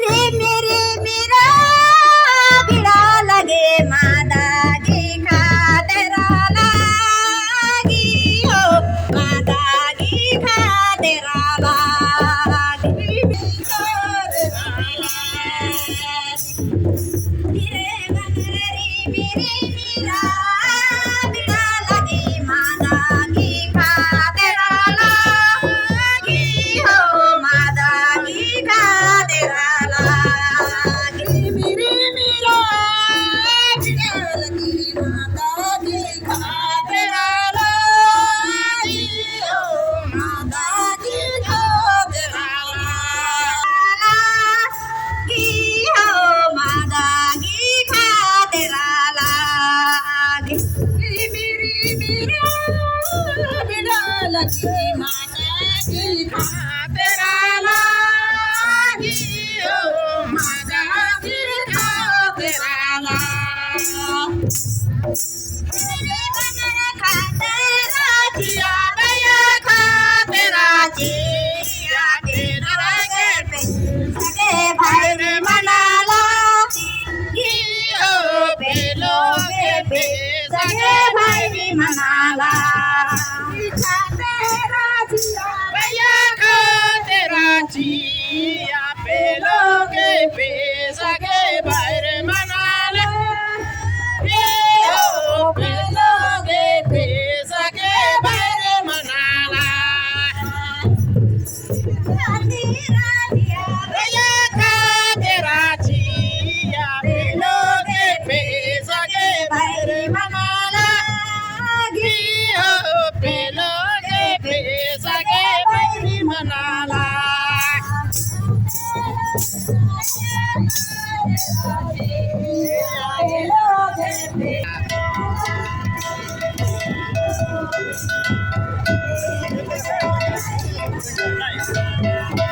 रे मेरे मेरा भिड़ा लगे मादागी खातेरा लागी हो मादागी खातेरा लागी रे गनरी मेरे मेरा भिड़ा लगे मादागी खातेरा लागी हो मादागी खातेरा लागी मेरे मेरा भिड़ा लगे मादागी खातेरा लागी हो मादागी खातेरा लागी हो मादागी खातेरा लागी मेरी मेरा भिड़ा लगे मादागी खातेरा लागी हो मादागी खातेरा लागी रे बनरा खातेरा जिया दया खातेरा जिया तेरा गे पे सगे भाई रे मनाला गियो पेलो गे पे सगे भाई रे मनाला खातेरा जिया दया खातेरा जिया पेलो गे पे सगे भाई रे मनाला पेलोगे पैसा के बारे मनाला भैया का तेरा जिया पेलोगे पैसा के बारे मनाला गियो पेलोगे पैसा के बारे मनाला पेलोगे